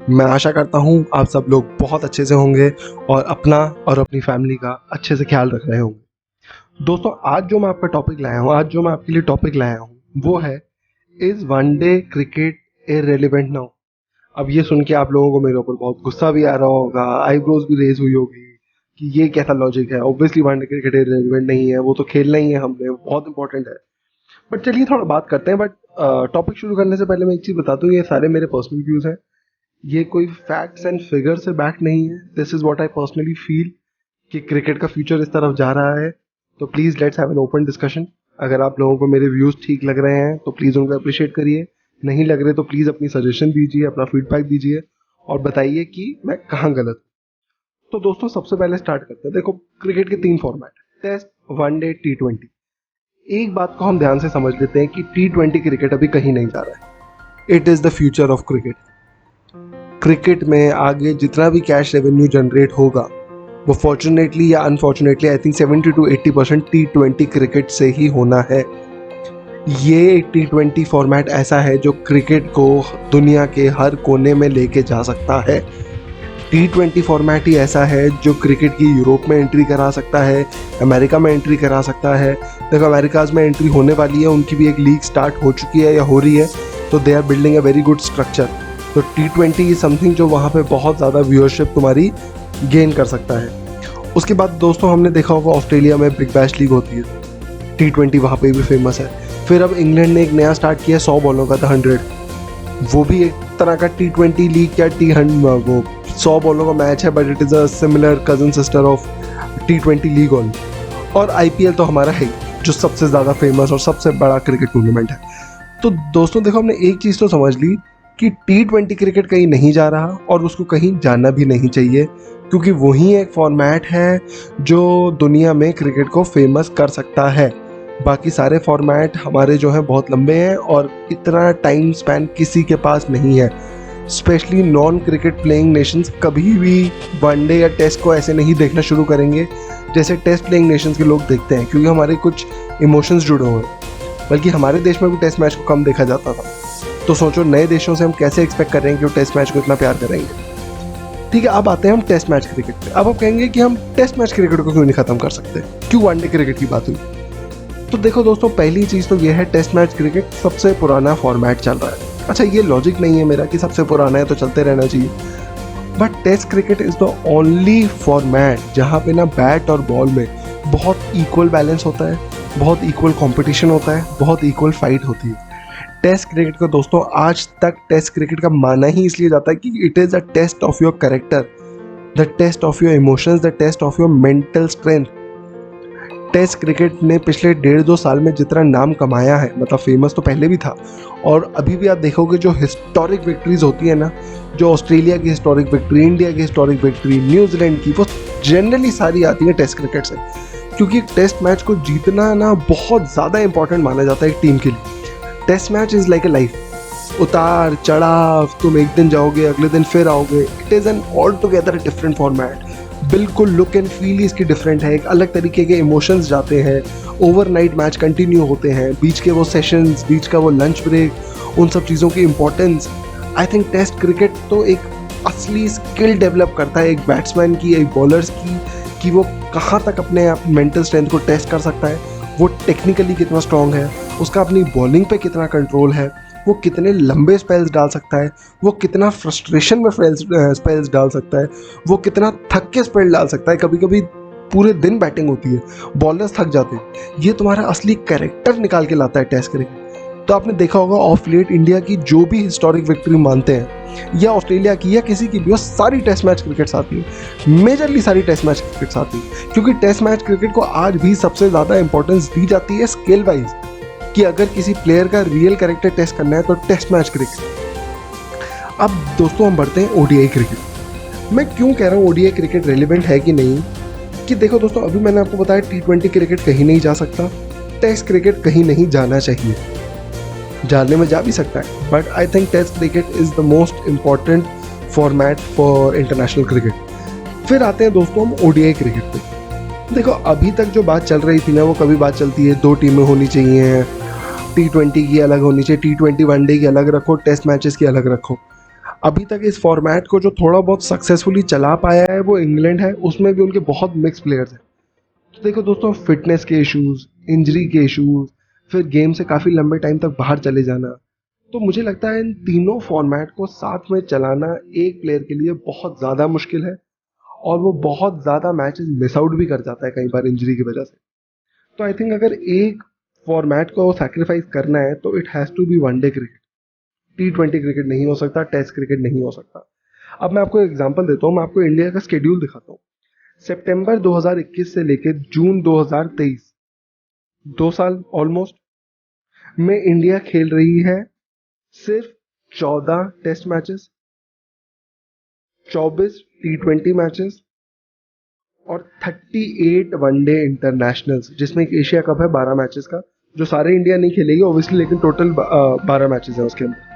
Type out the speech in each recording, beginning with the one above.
मैं आशा करता हूँ आप सब लोग बहुत अच्छे से होंगे और अपना और अपनी फैमिली का अच्छे से ख्याल रख रहे होंगे। दोस्तों, आज जो मैं आपका टॉपिक लाया हूँ, आज जो मैं आपके लिए टॉपिक लाया हूँ वो है, is one day cricket irrelevant now. अब ये सुन के आप लोगों को मेरे ऊपर बहुत गुस्सा भी आ रहा होगा, आईब्रोज भी रेज हुई होगी कि ये कैसा लॉजिक है। ऑब्वियसली वनडे क्रिकेट इररिलेवेंट नहीं है, वो तो खेलना ही है हमने, वो बहुत इंपॉर्टेंट है। बट चलिए थोड़ा बात करते हैं। बट टॉपिक शुरू करने से पहले मैं एक चीज़ बता दूँ, ये सारे मेरे पर्सनल व्यूज़ हैं, ये कोई फैक्ट्स एंड फिगर से बैक नहीं है। This is what I personally feel कि क्रिकेट का फ्यूचर इस तरफ जा रहा है। तो please let's have an open discussion. अगर आप लोगों को मेरे व्यूज़ ठीक लग रहे हैं तो प्लीज़ उनको अप्रिशिएट करिए, नहीं लग रहे तो प्लीज़ अपनी सजेशन दीजिए, अपना फीडबैक दीजिए और बताइए कि मैं कहाँ गलत हूँ। तो दोस्तों, सबसे पहले स्टार्ट करते हैं। देखो, क्रिकेट के 3 फॉर्मेट, टेस्ट, वनडे, T20। एक बात को हम ध्यान से समझ लेते हैं कि T20 क्रिकेट अभी कहीं नहीं जा रहा है। It is the future of cricket. Cricket में आगे जितना भी कैश रेवेन्यू जनरेट होगा वो फॉर्चुनेटली या unfortunately I think 70 to 80% T20 cricket से ही होना है। ये T20 फॉर्मेट ऐसा है जो क्रिकेट को दुनिया के हर कोने में लेके जा सकता है। T20 फॉर्मेट ही ऐसा है जो क्रिकेट की यूरोप में एंट्री करा सकता है, अमेरिका में एंट्री करा सकता है। देखो, अमेरिकाज में एंट्री होने वाली है, उनकी भी एक लीग स्टार्ट हो चुकी है या हो रही है, तो they are building a very good structure. तो T20 इज समथिंग जो वहाँ पे बहुत ज़्यादा व्यूअरशिप तुम्हारी गेन कर सकता है। उसके बाद दोस्तों, हमने देखा होगा ऑस्ट्रेलिया में बिग बैश लीग होती है, T20 वहाँ पे भी फेमस है। फिर अब इंग्लैंड ने एक नया स्टार्ट किया 100 बॉलों का, द 100, वो भी एक तरह का T20 लीग या वो 100 बॉलों का मैच है, but it is a similar cousin sister of T20 league on. और IPL तो हमारा है जो सबसे ज़्यादा फेमस और सबसे बड़ा क्रिकेट टूर्नामेंट है। तो दोस्तों देखो, हमने एक चीज़ तो समझ ली कि T20 क्रिकेट कहीं नहीं जा रहा और उसको कहीं जाना भी नहीं चाहिए, क्योंकि वही एक फॉर्मेट है जो दुनिया में क्रिकेट को फेमस कर सकता है। बाकी सारे फॉर्मेट हमारे जो हैं बहुत लंबे हैं और इतना टाइम स्पैन किसी के पास नहीं है। Specially non cricket playing Nations कभी भी वनडे या टेस्ट को ऐसे नहीं देखना शुरू करेंगे जैसे टेस्ट प्लेइंग नेशंस के लोग देखते हैं, क्योंकि हमारे कुछ इमोशंस जुड़े हुए हैं। बल्कि हमारे देश में भी टेस्ट मैच को कम देखा जाता था, तो सोचो नए देशों से हम कैसे एक्सपेक्ट कर रहे हैं कि वो टेस्ट मैच को इतना प्यार करेंगे। ठीक है, अब आते हैं हम टेस्ट मैच क्रिकेट पे। अब आप कहेंगे कि हम टेस्ट मैच क्रिकेट को क्यों नहीं खत्म कर सकते, क्यों वनडे क्रिकेट की बात हुई। तो देखो दोस्तों, पहली चीज़ तो ये है, टेस्ट मैच क्रिकेट सबसे पुराना फॉर्मेट चल रहा है। अच्छा, ये लॉजिक नहीं है मेरा कि सबसे पुराना है तो चलते रहना चाहिए, but test cricket is the only format जहाँ पे ना बैट और बॉल में बहुत इक्वल बैलेंस होता है, बहुत इक्वल कंपटीशन होता है, बहुत इक्वल फाइट होती है। टेस्ट क्रिकेट को दोस्तों आज तक टेस्ट क्रिकेट का माना ही इसलिए जाता है कि it is a test of your character, the test of your emotions, the test of your mental strength. Test cricket ने पिछले 1.5-2 साल में जितना नाम कमाया है, मतलब फेमस तो पहले भी था, और अभी भी आप देखोगे जो हिस्टोरिक विक्ट्रीज होती है ना, जो ऑस्ट्रेलिया की हिस्टोरिक विक्ट्री, इंडिया की हिस्टोरिक विक्ट्री, न्यूजीलैंड की, वो जनरली सारी आती है टेस्ट क्रिकेट से, क्योंकि टेस्ट मैच को जीतना ना बहुत ज़्यादा इंपॉर्टेंट माना जाता है एक टीम के लिए। Test match is like a life, उतार चढ़ाव, तुम एक दिन जाओगे अगले दिन फिर आओगे। It is an all together different format. बिल्कुल लुक एंड फील इसकी डिफरेंट है, एक अलग तरीके के इमोशंस जाते हैं, ओवरनाइट मैच कंटिन्यू होते हैं, बीच के वो सेशंस, बीच का वो लंच ब्रेक, उन सब चीज़ों की importance. I think test cricket तो एक असली स्किल डेवलप करता है एक बैट्समैन की, एक बॉलर्स की, कि वो कहाँ तक अपने मेंटल स्ट्रेंथ को टेस्ट कर सकता है, वो टेक्निकली कितना स्ट्रॉन्ग है, उसका अपनी बॉलिंग पे कितना कंट्रोल है, वो कितने लंबे स्पेल्स डाल सकता है, वो कितना फ्रस्ट्रेशन में स्पेल्स डाल सकता है, वो कितना थक के स्पेल डाल सकता है। कभी कभी पूरे दिन बैटिंग होती है, बॉलर्स थक जाते हैं। ये तुम्हारा असली कैरेक्टर निकाल के लाता है टेस्ट क्रिकेट। तो आपने देखा होगा ऑफ लेट इंडिया की जो भी हिस्टोरिक विक्ट्री मानते हैं, या ऑस्ट्रेलिया की या किसी की भी, वो सारी टेस्ट मैच क्रिकेट्स आती है, मेजरली सारी टेस्ट मैच क्रिकेट्स आती है, क्योंकि टेस्ट मैच क्रिकेट को आज भी सबसे ज़्यादा इंपॉर्टेंस दी जाती है स्केल वाइज, कि अगर किसी प्लेयर का रियल कैरेक्टर टेस्ट करना है तो टेस्ट मैच क्रिकेट। अब दोस्तों हम बढ़ते हैं ODI क्रिकेट। मैं क्यों कह रहा हूँ ODI क्रिकेट रेलिवेंट है कि नहीं, कि देखो दोस्तों, अभी मैंने आपको बताया T20 क्रिकेट कहीं नहीं जा सकता, टेस्ट क्रिकेट कहीं नहीं जाना चाहिए, जाने में जा भी सकता है, but I think test cricket is the most important format for international cricket. फिर आते हैं दोस्तों हम ODI क्रिकेट पे। देखो, अभी तक जो बात चल रही थी ना, वो कभी बात चलती है 2 टीमें होनी चाहिए, T20 की अलग होनी चाहिए, T20 वनडे की अलग रखो, टेस्ट मैचेस की अलग रखो। अभी तक इस फॉर्मेट को जो थोड़ा बहुत सक्सेसफुली चला पाया है वो इंग्लैंड है, उसमें भी उनके बहुत मिक्स प्लेयर्स हैं। तो देखो दोस्तों, फिटनेस के इश्यूज, इंजरी के इश्यूज, फिर गेम से काफ़ी लंबे टाइम तक बाहर चले जाना, तो मुझे लगता है इन तीनों फॉर्मेट को साथ में चलाना एक प्लेयर के लिए बहुत ज़्यादा मुश्किल है, और वो बहुत ज़्यादा मैचेस मिस आउट भी कर जाता है कई बार इंजरी की वजह से। तो आई थिंक अगर एक फॉर्मेट को सैक्रिफाइस करना है तो it has to be one day cricket. T20 cricket नहीं हो सकता, टेस्ट क्रिकेट नहीं हो सकता। अब मैं आपको एग्जांपल देता हूँ, मैं आपको इंडिया का स्केड्यूल दिखाता हूँ। सितंबर 2021 से लेकर जून 2023, 2 साल ऑलमोस्ट में इंडिया खेल रही है सिर्फ 14 टेस्ट मैचेस, 24 T20 मैचेस और 38 वनडे इंटरनेशनल्स, जिसमें एक एशिया कप है 12 मैचेस का, जो सारे इंडिया नहीं खेलेगी ऑब्वियसली, लेकिन टोटल 12 मैचेस हैं उसके अंदर।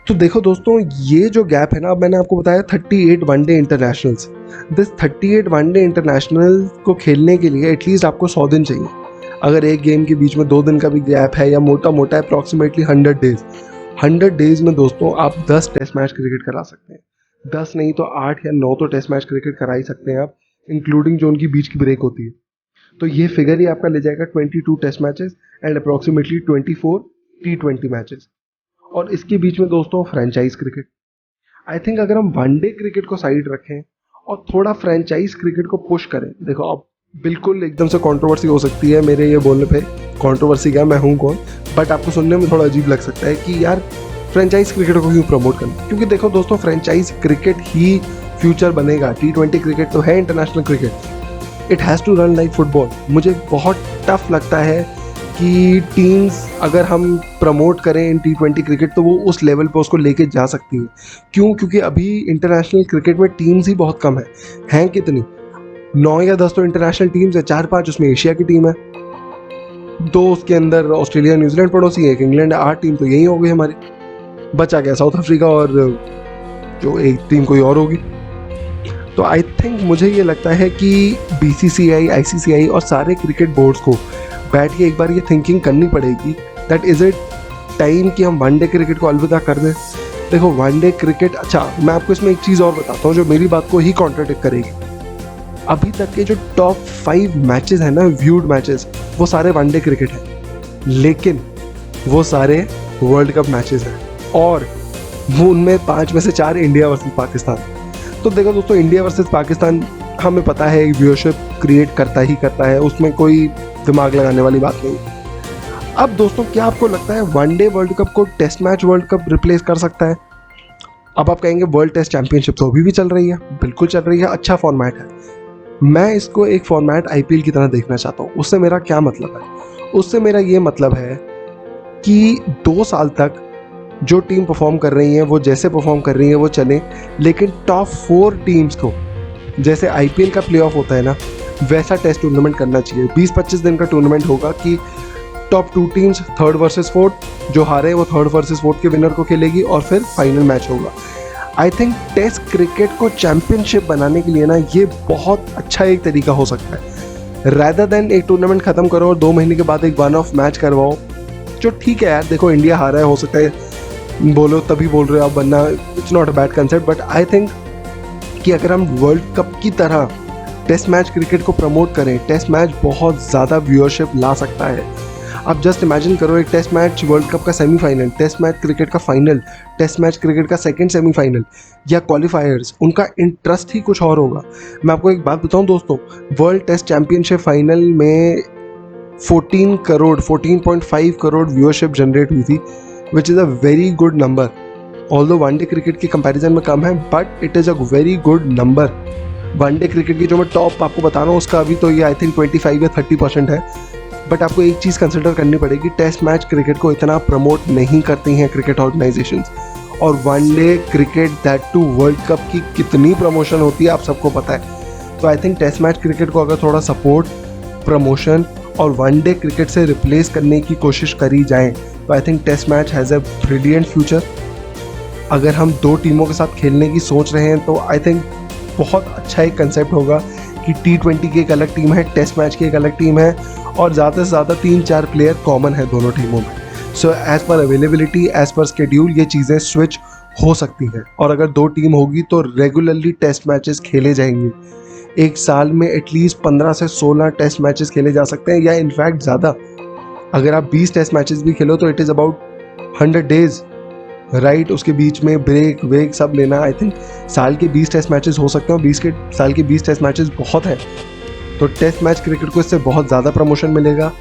तो देखो दोस्तों, ये जो गैप है ना, अब मैंने आपको बताया 38 one day internationals, this 38 one day international को खेलने के लिए एटलीस्ट आपको 100 दिन चाहिए। अगर एक गेम के बीच में 2 दिन का भी गैप है या मोटा मोटा अप्रॉक्सीमेटली 100 डेज, 100 डेज में दोस्तों आप 10 टेस्ट मैच क्रिकेट करा सकते हैं। 10 नहीं तो 8 या 9 तो टेस्ट मैच क्रिकेट करा ही सकते हैं आप, इंक्लूडिंग जो उनकी बीच की ब्रेक होती है। तो ये फिगर ही आपका ले जाएगा 22 test matches and approximately 24 T20 matches, और इसके बीच में दोस्तों फ्रेंचाइज क्रिकेट। आई थिंक अगर हम वनडे क्रिकेट को साइड रखें और थोड़ा फ्रेंचाइज क्रिकेट को पुश करें, देखो अब बिल्कुल एकदम से कंट्रोवर्सी हो सकती है मेरे ये बोलने पे, कंट्रोवर्सी क्या, मैं हूँ कौन, बट आपको सुनने में थोड़ा अजीब लग सकता है कि यार फ्रेंचाइज क्रिकेट को क्यों प्रमोट करना, क्योंकि देखो दोस्तों, फ्रेंचाइज क्रिकेट ही फ्यूचर बनेगा। T20 क्रिकेट तो है international cricket, it has to run like football. मुझे बहुत टफ लगता है कि टीम्स अगर हम प्रमोट करें इन T20 क्रिकेट तो वो उस लेवल पे उसको लेके जा सकती हैं। क्यों? क्योंकि अभी इंटरनेशनल क्रिकेट में टीम्स ही बहुत कम हैं कितनी, 9 या 10 तो इंटरनेशनल टीम्स है, 4-5 उसमें एशिया की टीम है, 2 उसके अंदर ऑस्ट्रेलिया न्यूजीलैंड पड़ोसी है, एक इंग्लैंड है, 8 टीम तो यही हो गई हमारी। बचा गया साउथ अफ्रीका और जो एक टीम कोई और होगी। तो आई थिंक मुझे ये लगता है कि BCCI, ICCI और सारे क्रिकेट बोर्ड्स को बैठ के एक बार ये थिंकिंग करनी पड़ेगी दैट इज़ इट टाइम कि हम वनडे क्रिकेट को अलविदा कर दें। देखो वनडे क्रिकेट, अच्छा मैं आपको इसमें एक चीज़ और बताता हूँ जो मेरी बात को ही कॉन्ट्राडिक्ट करेगी। अभी तक के जो टॉप 5 मैचेस हैं ना, व्यूड मैचेस, वो सारे वनडे क्रिकेट हैं, लेकिन वो सारे वर्ल्ड कप मैचेस हैं, और वो उनमें 5 में से 4 इंडिया वर्सेस पाकिस्तान। तो देखो दोस्तों, इंडिया वर्सेस पाकिस्तान हमें पता है व्यूअरशिप क्रिएट करता ही करता है, उसमें कोई दिमाग लगाने वाली बात नहीं। अब दोस्तों, क्या आपको लगता है वनडे वर्ल्ड कप को test match world cup replace कर सकता है? अब आप कहेंगे वर्ल्ड टेस्ट चैंपियनशिप तो अभी भी चल रही है, बिल्कुल चल रही है, अच्छा फॉर्मेट है। मैं इसको एक फॉर्मेट IPL की तरह देखना चाहता हूँ। उससे मेरा क्या मतलब है? उससे मेरा ये मतलब है कि 2 साल तक जो टीम परफॉर्म कर रही हैं वो जैसे परफॉर्म कर रही हैं वो चलें, लेकिन टॉप 4 टीम्स को जैसे IPL का प्लेऑफ होता है ना, वैसा टेस्ट टूर्नामेंट करना चाहिए। 20-25 दिन का टूर्नामेंट होगा कि top 2 teams 3rd versus 4th, जो हारे वो 3rd वर्सेस 4th के विनर को खेलेगी, और फिर फाइनल मैच होगा। आई थिंक टेस्ट क्रिकेट को चैंपियनशिप बनाने के लिए ना ये बहुत अच्छा एक तरीका हो सकता है, रैदर देन एक टूर्नामेंट ख़त्म करो और 2 महीने के बाद एक 1-ऑफ मैच करवाओ। जो ठीक है यार, देखो इंडिया हारा है, हो सकता है बोलो तभी बोल रहे हो आप, वरना it's not a bad concept, but I think कि अगर हम वर्ल्ड कप की तरह टेस्ट मैच क्रिकेट को प्रमोट करें, टेस्ट मैच बहुत ज़्यादा व्यूअरशिप ला सकता है। आप जस्ट इमेजिन करो, एक टेस्ट मैच वर्ल्ड कप का सेमीफाइनल, टेस्ट मैच क्रिकेट का फाइनल, टेस्ट मैच क्रिकेट का सेकंड सेमीफाइनल या क्वालिफायर्स, उनका इंटरेस्ट ही कुछ और होगा। मैं आपको एक बात बताऊं दोस्तों, वर्ल्ड टेस्ट चैंपियनशिप फाइनल में 14.5 करोड़ व्यूअरशिप जनरेट हुई थी, which is a very good number. Although one day cricket की कंपैरिजन में कम है, but it is a very good number. One day cricket की जो मैं टॉप आपको बता रहा हूँ उसका अभी तो ये आई थिंक 25 या 30% है। बट आपको एक चीज़ कंसिडर करनी पड़ेगी, टेस्ट मैच क्रिकेट को इतना प्रमोट नहीं करती हैं क्रिकेट ऑर्गेनाइजेशंस, और one day cricket that to world cup की कितनी प्रमोशन होती है आप सबको पता है। तो I think test match cricket को अगर थोड़ा सपोर्ट, प्रमोशन और वनडे क्रिकेट से रिप्लेस करने की कोशिश करी जाए तो I think test match has a brilliant future. अगर हम 2 टीमों के साथ खेलने की सोच रहे हैं तो आई थिंक बहुत अच्छा एक कंसेप्ट होगा कि T20 की एक अलग टीम है, टेस्ट मैच की एक अलग टीम है, और ज़्यादा से ज़्यादा 3-4 प्लेयर कॉमन है दोनों टीमों में। So as per availability, as per schedule ये चीज़ें स्विच हो सकती हैं, और अगर 2 टीम होगी तो रेगुलरली टेस्ट मैचेस खेले जाएंगे। एक साल में एटलीस्ट 15 से 16 टेस्ट मैचेस खेले जा सकते हैं, या इनफैक्ट ज़्यादा। अगर आप 20 टेस्ट मैचेस भी खेलो तो it is about 100 days, right. उसके बीच में ब्रेक वेक सब लेना, आई थिंक साल के 20 टेस्ट मैचेस हो सकते हैं, साल के 20 टेस्ट मैचेस बहुत हैं। तो टेस्ट मैच क्रिकेट को इससे बहुत ज़्यादा प्रमोशन मिलेगा।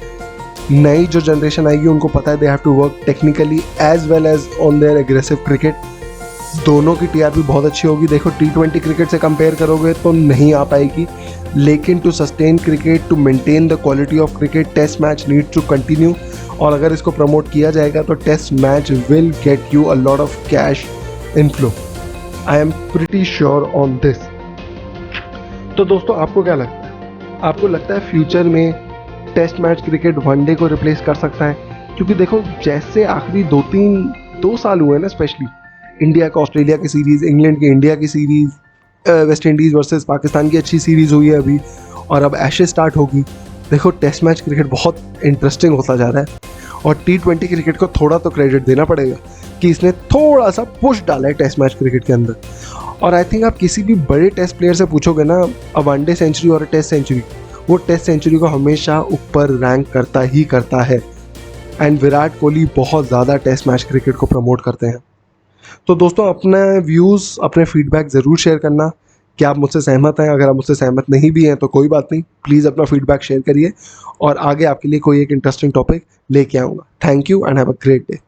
नई जो जनरेशन आएगी उनको पता है they have to work technically as well as on their aggressive cricket. दोनों की टीआरपी बहुत अच्छी होगी। देखो T20 क्रिकेट से कंपेयर करोगे तो नहीं आ पाएगी, लेकिन to sustain cricket, to maintain the quality of cricket, test match need to continue. और अगर इसको प्रमोट किया जाएगा तो test match will get you a lot of cash inflow. I am pretty sure on this. तो दोस्तों आपको क्या लगता है? आपको लगता है फ्यूचर में टेस्ट मैच क्रिकेट वनडे को रिप्लेस कर सकता है? क्योंकि देखो जैसे आखिरी 2 साल हुए ना, स्पेशली इंडिया का ऑस्ट्रेलिया की सीरीज़, इंग्लैंड की इंडिया की series, West Indies versus Pakistan की अच्छी सीरीज़ हुई है अभी, और अब एशेज स्टार्ट होगी। देखो टेस्ट मैच क्रिकेट बहुत इंटरेस्टिंग होता जा रहा है, और T20 क्रिकेट को थोड़ा तो क्रेडिट देना पड़ेगा कि इसने थोड़ा सा पुश डाला है टेस्ट मैच क्रिकेट के अंदर। और आई थिंक आप किसी भी बड़े टेस्ट प्लेयर से पूछोगे ना, अ वनडे सेंचुरी और टेस्ट सेंचुरी, वो टेस्ट सेंचुरी को हमेशा ऊपर रैंक करता ही करता है। एंड विराट कोहली बहुत ज़्यादा टेस्ट मैच क्रिकेट को प्रमोट करते हैं। तो दोस्तों अपने व्यूज़, अपने फीडबैक ज़रूर शेयर करना। क्या आप मुझसे सहमत हैं? अगर आप मुझसे सहमत नहीं भी हैं तो कोई बात नहीं, प्लीज़ अपना फीडबैक शेयर करिए, और आगे आपके लिए कोई एक इंटरेस्टिंग टॉपिक लेके आऊँगा। Thank you and have a great day.